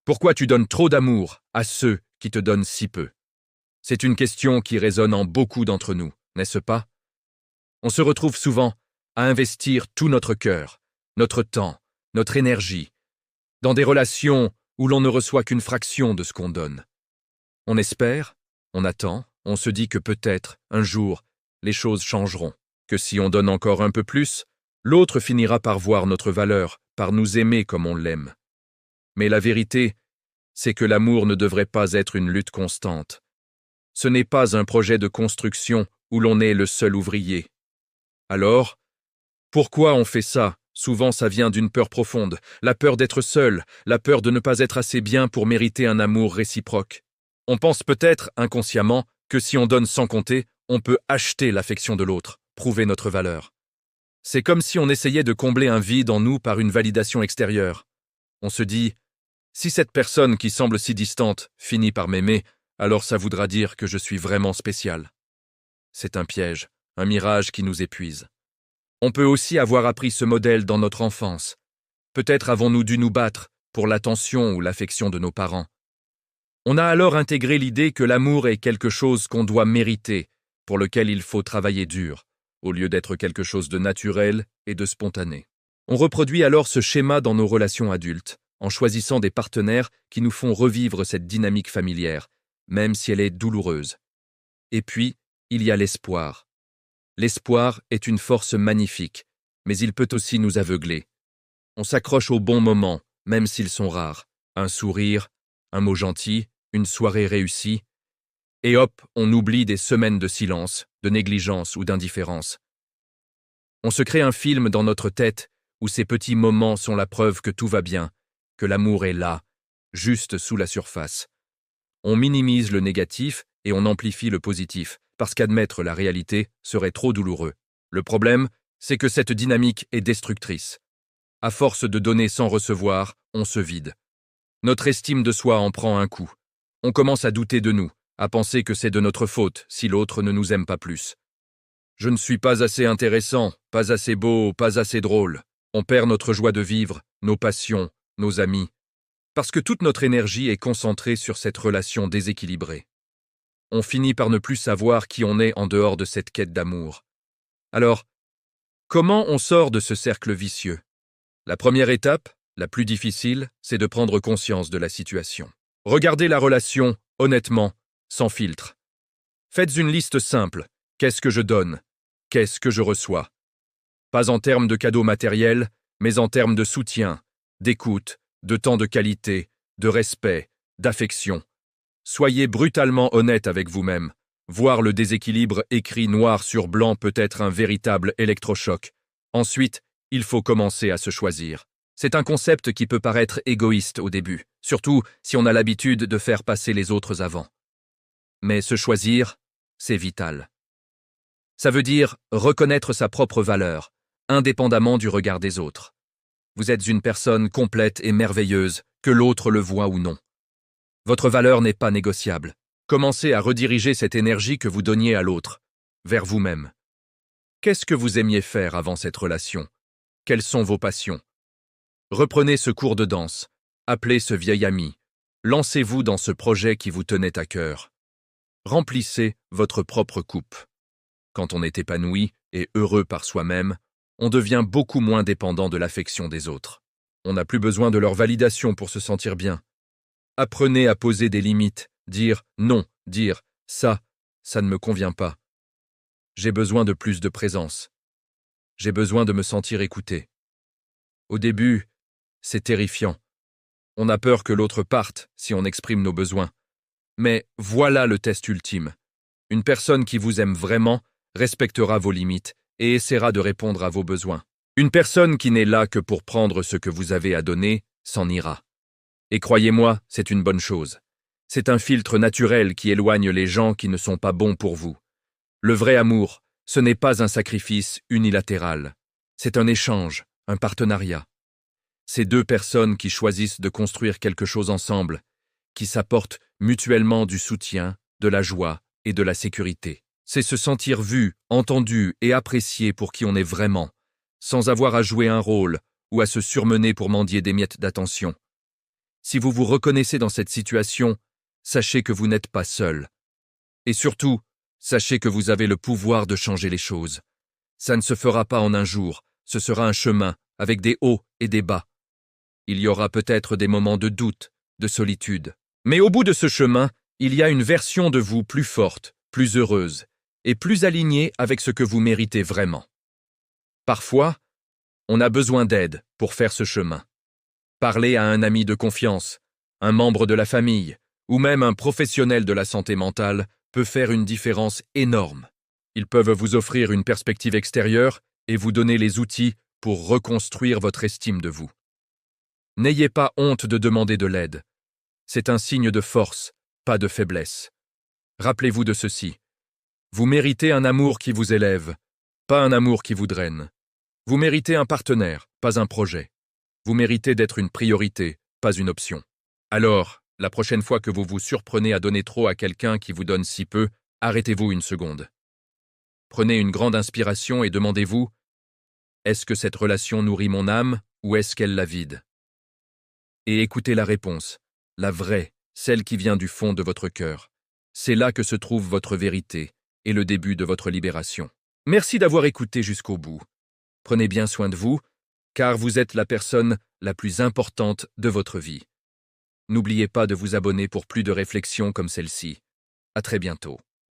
Pourquoi tu donnes trop d'amour à ceux qui te donnent si peu? C'est une question qui résonne en beaucoup d'entre nous, n'est-ce pas? On se retrouve souvent à investir tout notre cœur, notre temps, notre énergie, dans des relations où l'on ne reçoit qu'une fraction de ce qu'on donne. On espère, on attend, on se dit que peut-être, un jour, les choses changeront, que si on donne encore un peu plus, l'autre finira par voir notre valeur, par nous aimer comme on l'aime. Mais la vérité, c'est que l'amour ne devrait pas être une lutte constante. Ce n'est pas un projet de construction où l'on est le seul ouvrier. Alors, pourquoi on fait ça? Souvent ça vient d'une peur profonde, la peur d'être seul, la peur de ne pas être assez bien pour mériter un amour réciproque. On pense peut-être, inconsciemment, que si on donne sans compter, on peut acheter l'affection de l'autre, prouver notre valeur. C'est comme si on essayait de combler un vide en nous par une validation extérieure. On se dit, si cette personne qui semble si distante finit par m'aimer, alors ça voudra dire que je suis vraiment spécial. C'est un piège, un mirage qui nous épuise. On peut aussi avoir appris ce modèle dans notre enfance. Peut-être avons-nous dû nous battre pour l'attention ou l'affection de nos parents. On a alors intégré l'idée que l'amour est quelque chose qu'on doit mériter, pour lequel il faut travailler dur, au lieu d'être quelque chose de naturel et de spontané. On reproduit alors ce schéma dans nos relations adultes, en choisissant des partenaires qui nous font revivre cette dynamique familière, même si elle est douloureuse. Et puis, il y a l'espoir. L'espoir est une force magnifique, mais il peut aussi nous aveugler. On s'accroche aux bons moments, même s'ils sont rares. Un sourire, un mot gentil, une soirée réussie. Et hop, on oublie des semaines de silence, de négligence ou d'indifférence. On se crée un film dans notre tête où ces petits moments sont la preuve que tout va bien, que l'amour est là, juste sous la surface. On minimise le négatif et on amplifie le positif, parce qu'admettre la réalité serait trop douloureux. Le problème, c'est que cette dynamique est destructrice. À force de donner sans recevoir, on se vide. Notre estime de soi en prend un coup. On commence à douter de nous, à penser que c'est de notre faute si l'autre ne nous aime pas plus. Je ne suis pas assez intéressant, pas assez beau, pas assez drôle. On perd notre joie de vivre, nos passions, nos amis, parce que toute notre énergie est concentrée sur cette relation déséquilibrée. On finit par ne plus savoir qui on est en dehors de cette quête d'amour. Alors, comment on sort de ce cercle vicieux? La première étape, la plus difficile, c'est de prendre conscience de la situation. Regardez la relation, honnêtement, sans filtre. Faites une liste simple. Qu'est-ce que je donne? Qu'est-ce que je reçois? Pas en termes de cadeaux matériels, mais en termes de soutien, d'écoute, de temps de qualité, de respect, d'affection. Soyez brutalement honnête avec vous-même. Voir le déséquilibre écrit noir sur blanc peut être un véritable électrochoc. Ensuite, il faut commencer à se choisir. C'est un concept qui peut paraître égoïste au début, surtout si on a l'habitude de faire passer les autres avant. Mais se choisir, c'est vital. Ça veut dire reconnaître sa propre valeur, indépendamment du regard des autres. Vous êtes une personne complète et merveilleuse, que l'autre le voit ou non. Votre valeur n'est pas négociable. Commencez à rediriger cette énergie que vous donniez à l'autre, vers vous-même. Qu'est-ce que vous aimiez faire avant cette relation? Quelles sont vos passions? Reprenez ce cours de danse, appelez ce vieil ami, lancez-vous dans ce projet qui vous tenait à cœur. Remplissez votre propre coupe. Quand on est épanoui et heureux par soi-même, on devient beaucoup moins dépendant de l'affection des autres. On n'a plus besoin de leur validation pour se sentir bien. Apprenez à poser des limites, dire non, dire ça ne me convient pas. J'ai besoin de plus de présence. J'ai besoin de me sentir écouté. Au début, c'est terrifiant. On a peur que l'autre parte si on exprime nos besoins. Mais voilà le test ultime. Une personne qui vous aime vraiment respectera vos limites et essaiera de répondre à vos besoins. Une personne qui n'est là que pour prendre ce que vous avez à donner s'en ira. Et croyez-moi, c'est une bonne chose. C'est un filtre naturel qui éloigne les gens qui ne sont pas bons pour vous. Le vrai amour, ce n'est pas un sacrifice unilatéral. C'est un échange, un partenariat. C'est deux personnes qui choisissent de construire quelque chose ensemble, qui s'apportent mutuellement du soutien, de la joie et de la sécurité. C'est se sentir vu, entendu et apprécié pour qui on est vraiment, sans avoir à jouer un rôle ou à se surmener pour mendier des miettes d'attention. Si vous vous reconnaissez dans cette situation, sachez que vous n'êtes pas seul. Et surtout, sachez que vous avez le pouvoir de changer les choses. Ça ne se fera pas en un jour, ce sera un chemin, avec des hauts et des bas. Il y aura peut-être des moments de doute, de solitude. Mais au bout de ce chemin, il y a une version de vous plus forte, plus heureuse, et plus alignée avec ce que vous méritez vraiment. Parfois, on a besoin d'aide pour faire ce chemin. Parlez à un ami de confiance, un membre de la famille, ou même un professionnel de la santé mentale peut faire une différence énorme. Ils peuvent vous offrir une perspective extérieure et vous donner les outils pour reconstruire votre estime de vous. N'ayez pas honte de demander de l'aide. C'est un signe de force, pas de faiblesse. Rappelez-vous de ceci. Vous méritez un amour qui vous élève, pas un amour qui vous draine. Vous méritez un partenaire, pas un projet. Vous méritez d'être une priorité, pas une option. Alors, la prochaine fois que vous vous surprenez à donner trop à quelqu'un qui vous donne si peu, arrêtez-vous une seconde. Prenez une grande inspiration et demandez-vous, est-ce que cette relation nourrit mon âme ou est-ce qu'elle la vide? Et écoutez la réponse, la vraie, celle qui vient du fond de votre cœur. C'est là que se trouve votre vérité et le début de votre libération. Merci d'avoir écouté jusqu'au bout. Prenez bien soin de vous, car vous êtes la personne la plus importante de votre vie. N'oubliez pas de vous abonner pour plus de réflexions comme celle-ci. À très bientôt.